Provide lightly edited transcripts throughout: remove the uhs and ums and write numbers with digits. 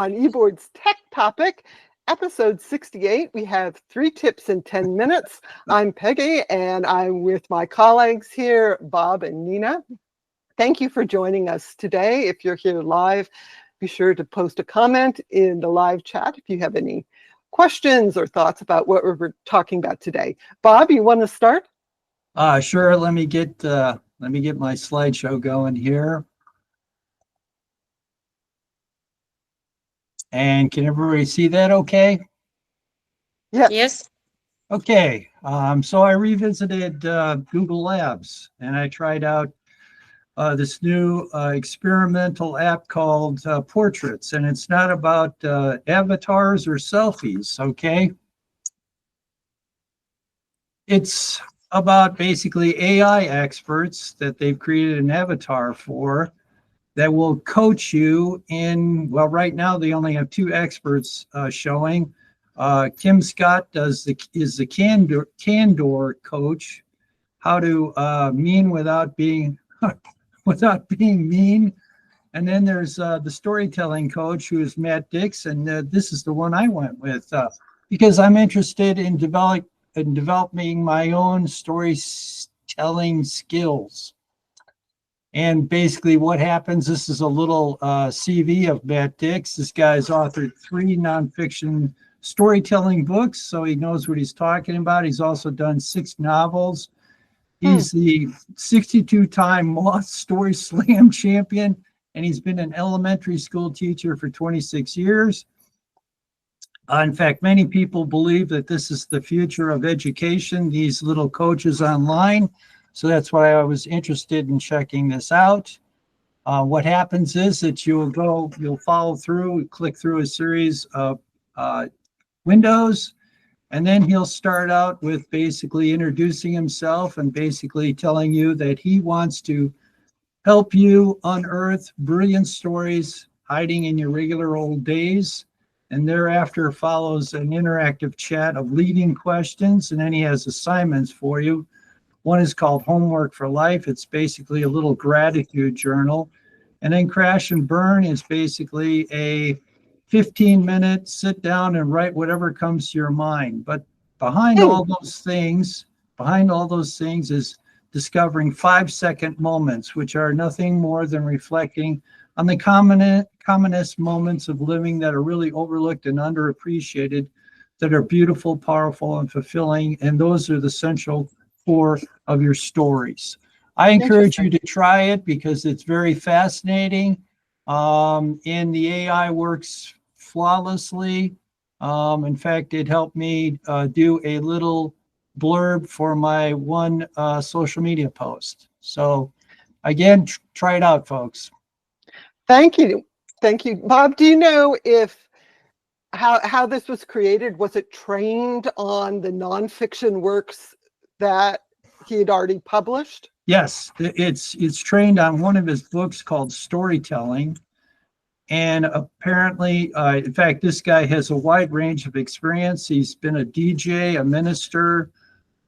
OnEBoard's Tech Topic, episode 68. We have 3 tips in 10 minutes. I'm Peggy, and I'm with my colleagues here, Bob and Nina. Thank you for joining us today. If you're here live, be sure to post a comment in the live chat if you have any questions or thoughts about what we're talking about today. Bob, you want to start? Sure. Let me get my slideshow going here. And can everybody see that okay? Yes. Okay. So I revisited Google Labs, and I tried out this new experimental app called Portraits, and it's not about avatars or selfies, okay? It's about basically AI experts that they've created an avatar for that will coach you in, well, right now they only have 2 experts showing. Kim Scott is the candor coach, how to mean without being mean. And then there's the storytelling coach, who is Matt Dix, and this is the one I went with because I'm interested in developing my own storytelling skills. And basically what happens, this is a little CV of Matt Dix. This guy's authored 3 nonfiction storytelling books, so he knows what he's talking about. He's also done 6 novels. He's the 62-time Moth Story Slam champion, and he's been an elementary school teacher for 26 years. In fact, many people believe that this is the future of education, these little coaches online. So that's why I was interested in checking this out. What happens is that you'll follow through, click through a series of windows, and then he'll start out with basically introducing himself and basically telling you that he wants to help you unearth brilliant stories hiding in your regular old days. And thereafter follows an interactive chat of leading questions, and then he has assignments for you. One is called Homework for Life. It's basically a little gratitude journal. And then Crash and Burn is basically a 15-minute sit down and write whatever comes to your mind. But behind all those things is discovering 5-second moments, which are nothing more than reflecting on the commonest moments of living that are really overlooked and underappreciated, that are beautiful, powerful, and fulfilling. And those are the central core of your stories. I encourage you to try it because it's very fascinating. And the AI works flawlessly. In fact, it helped me do a little blurb for my one social media post. So again, try it out, folks. Thank you. Thank you. Bob, do you know how this was created? Was it trained on the nonfiction works that he had already published? Yes, it's trained on one of his books called Storytelling. And apparently, in fact, this guy has a wide range of experience. He's been a DJ, a minister.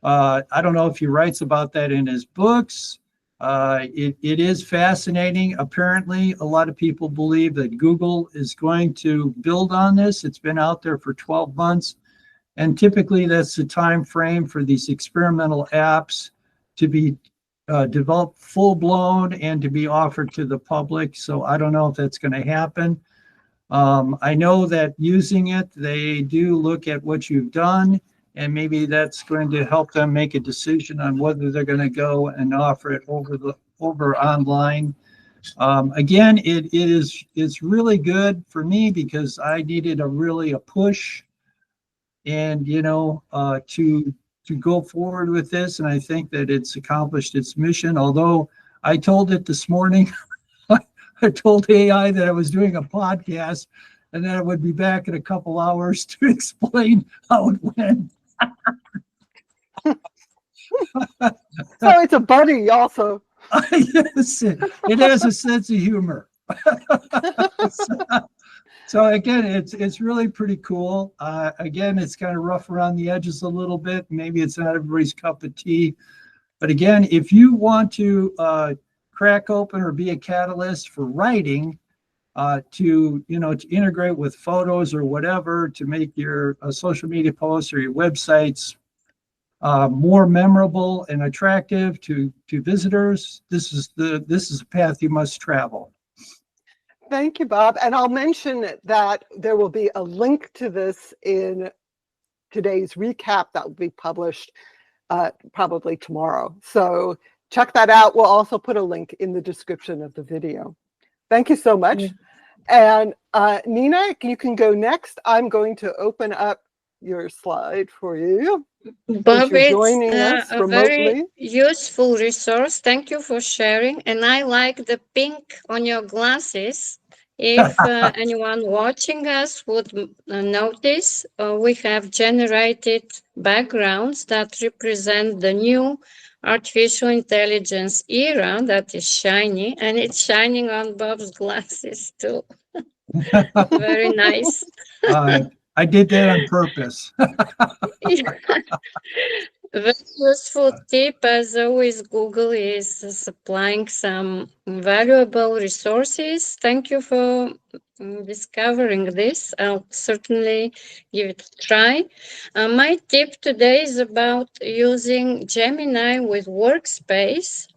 I don't know if he writes about that in his books. It is fascinating. Apparently, a lot of people believe that Google is going to build on this. It's been out there for 12 months. And typically, that's the time frame for these experimental apps to be developed full-blown and to be offered to the public. So I don't know if that's going to happen. I know that using it, they do look at what you've done, and maybe that's going to help them make a decision on whether they're going to go and offer it over online. Again, it's really good for me because I needed a push, and to go forward with this, and I think that it's accomplished its mission. Although I told it this morning, I told AI that I was doing a podcast and that I would be back in a couple hours to explain how it went. So it's a buddy also. Yes, it has a sense of humor. So again, it's really pretty cool. Again, it's kind of rough around the edges a little bit. Maybe it's not everybody's cup of tea. But again, if you want to crack open or be a catalyst for writing, to, to integrate with photos or whatever, to make your social media posts or your websites more memorable and attractive to visitors. This is a path you must travel. Thank you, Bob. And I'll mention that there will be a link to this in today's recap that will be published probably tomorrow. So check that out. We'll also put a link in the description of the video. Thank you so much. And Nina, you can go next. I'm going to open up your slide for you. Bob, You're it's joining us a remotely. very useful resource. Thank you for sharing. And I like the pink on your glasses. If anyone watching us would notice, we have generated backgrounds that represent the new artificial intelligence era that is shiny, and it's shining on Bob's glasses too. Very nice. I did that on purpose. Very useful tip, as always, Google is supplying some valuable resources. Thank you for discovering this. I'll certainly give it a try. My tip today is about using Gemini with Workspace.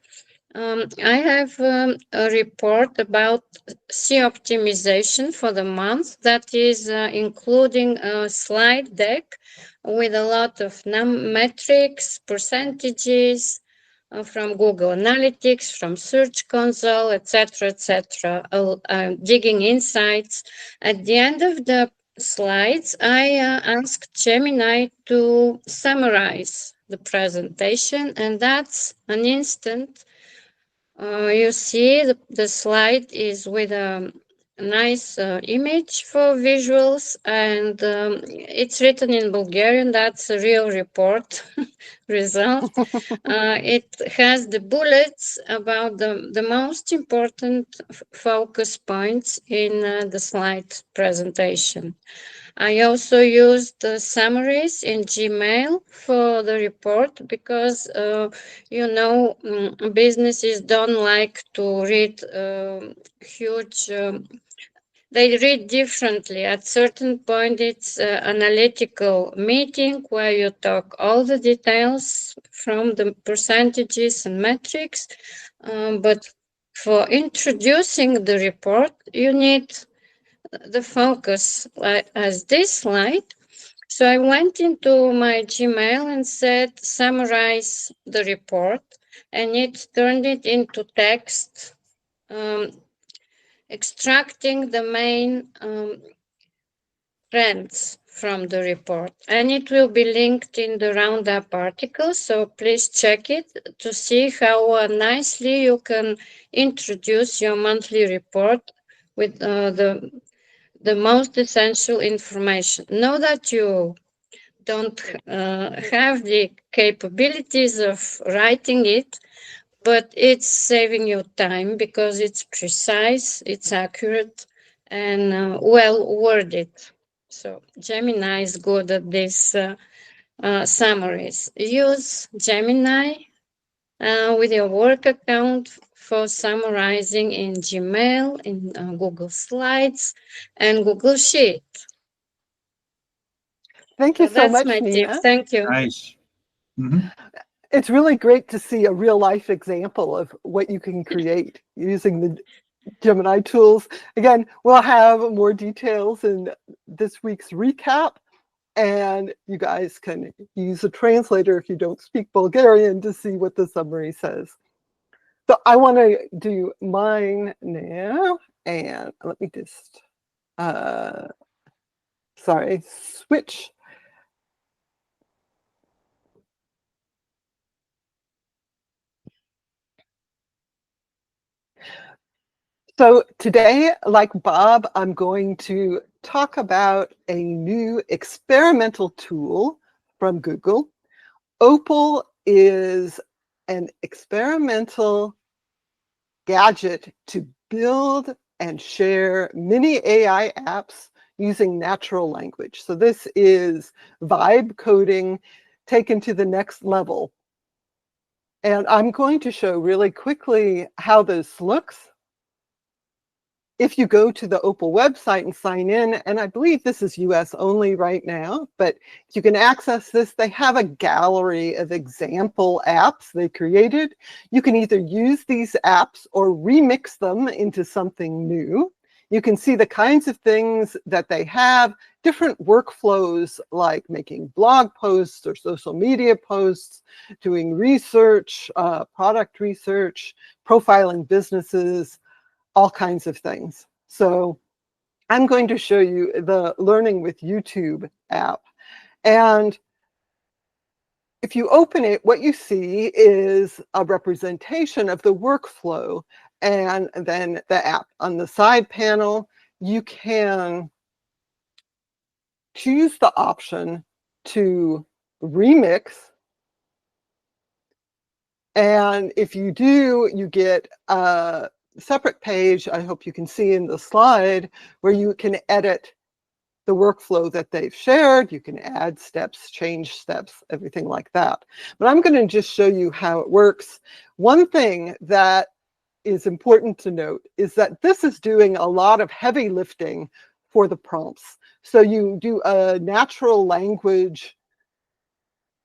I have a report about C optimization for the month that is including a slide deck with a lot of metrics, percentages from Google Analytics, from Search Console, etc., etc., digging insights. At the end of the slides, I asked Gemini to summarize the presentation, and that's an instant. You see the slide is with a nice image for visuals, and it's written in Bulgarian. That's a real report result. It has the bullets about the most important focus points in the slide presentation. I also used the summaries in Gmail for the report because, businesses don't like to read huge. They read differently. At certain point, it's an analytical meeting where you talk all the details from the percentages and metrics. But for introducing the report, you need the focus as this slide. So I went into my Gmail and said, summarize the report, and it turned it into text, extracting the main trends from the report. And it will be linked in the roundup article, so please check it to see how nicely you can introduce your monthly report with the most essential information. Know that you don't have the capabilities of writing it, but it's saving you time because it's precise, it's accurate, and well worded. So Gemini is good at these summaries. Use Gemini with your work account for summarizing in Gmail, in Google Slides, and Google Sheet. Thank you so much, That's my tip. Nina. Thank you. Nice. Mm-hmm. It's really great to see a real life example of what you can create using the Gemini tools. Again, we'll have more details in this week's recap, and you guys can use a translator if you don't speak Bulgarian to see what the summary says. So I want to do mine now, and let me just, switch. So today, like Bob, I'm going to talk about a new experimental tool from Google. Opal is an experimental gadget to build and share mini AI apps using natural language. So this is vibe coding taken to the next level. And I'm going to show really quickly how this looks. if you go to the Opal website and sign in, and I believe this is US only right now, but you can access this. They have a gallery of example apps they created. You can either use these apps or remix them into something new. You can see the kinds of things that they have, different workflows like making blog posts or social media posts, doing research, product research, profiling businesses, all kinds of things. So I'm going to show you the Learning with YouTube app. And if you open it, what you see is a representation of the workflow and then the app. On the side panel, you can choose the option to remix. And if you do, you get a separate page, I hope you can see in the slide, where you can edit the workflow that they've shared. You can add steps, change steps, everything like that. But I'm going to just show you how it works. One thing that is important to note is that this is doing a lot of heavy lifting for the prompts. So you do a natural language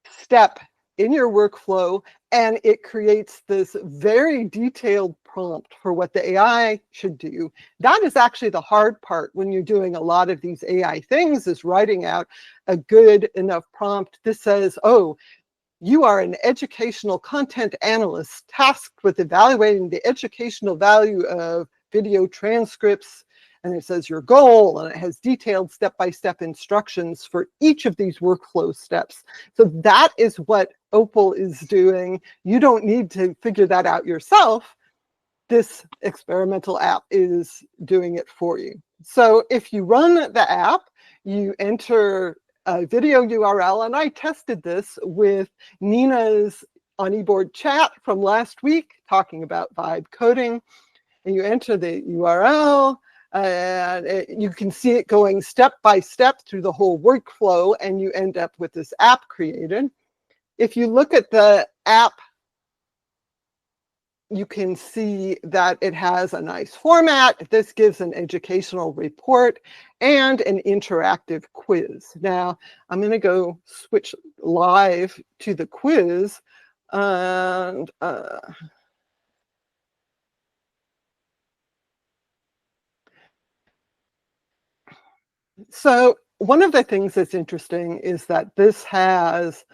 step in your workflow, and it creates this very detailed prompt for what the AI should do. That is actually the hard part when you're doing a lot of these AI things, is writing out a good enough prompt. This says, oh, you are an educational content analyst tasked with evaluating the educational value of video transcripts. And it says your goal, and it has detailed step-by-step instructions for each of these workflow steps. So that is what Opal is doing. You don't need to figure that out yourself. This experimental app is doing it for you. So if you run the app, you enter a video URL, and I tested this with Nina's OnEBoard chat from last week, talking about vibe coding. And you enter the URL, and you can see it going step by step through the whole workflow, and you end up with this app created. If you look at the app, you can see that it has a nice format. This gives an educational report and an interactive quiz. Now, I'm going to go switch live to the quiz. And so one of the things that's interesting is that this has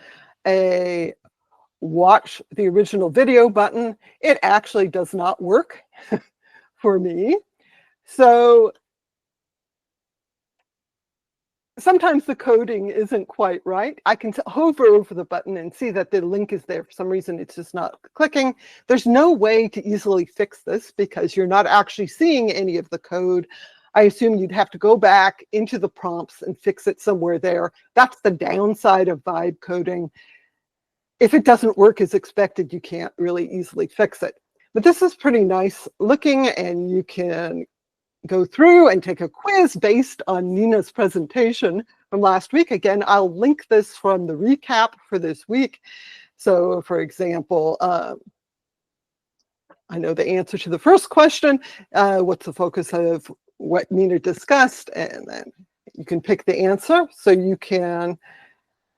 a watch the original video button. It actually does not work for me. So sometimes the coding isn't quite right. I can hover over the button and see that the link is there. For some reason, it's just not clicking. There's no way to easily fix this because you're not actually seeing any of the code. I assume you'd have to go back into the prompts and fix it somewhere there. That's the downside of vibe coding. If it doesn't work as expected, you can't really easily fix it. But this is pretty nice looking, and you can go through and take a quiz based on Nina's presentation from last week. Again, I'll link this from the recap for this week. So for example, I know the answer to the first question, what's the focus of what Nina discussed? And then you can pick the answer. So you can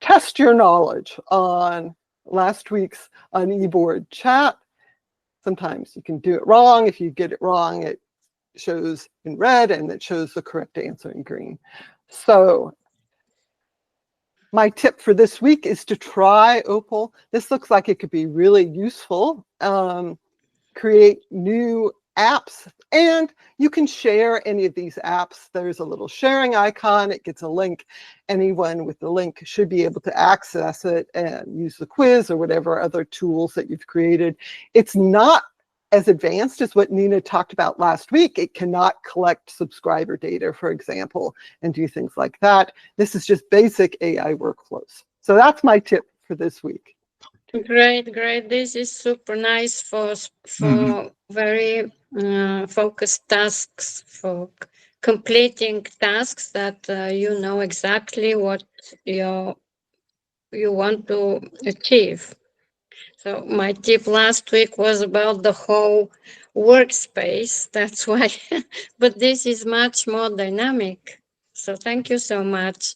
test your knowledge on last week's OnEBoard chat. Sometimes you can do it wrong. If you get it wrong, it shows in red, and it shows the correct answer in green. So my tip for this week is to try Opal. This looks like it could be really useful. Create new apps, and you can share any of these apps. There's a little sharing icon. It gets a link. Anyone with the link should be able to access it and use the quiz or whatever other tools that you've created. It's not as advanced as what Nina talked about last week. It cannot collect subscriber data, for example, and do things like that. This is just basic AI workflows. So that's my tip for this week. Great, great. This is super nice for very focused tasks, for completing tasks that you know exactly what you want to achieve. So my tip last week was about the whole workspace. That's why, but this is much more dynamic. So thank you so much.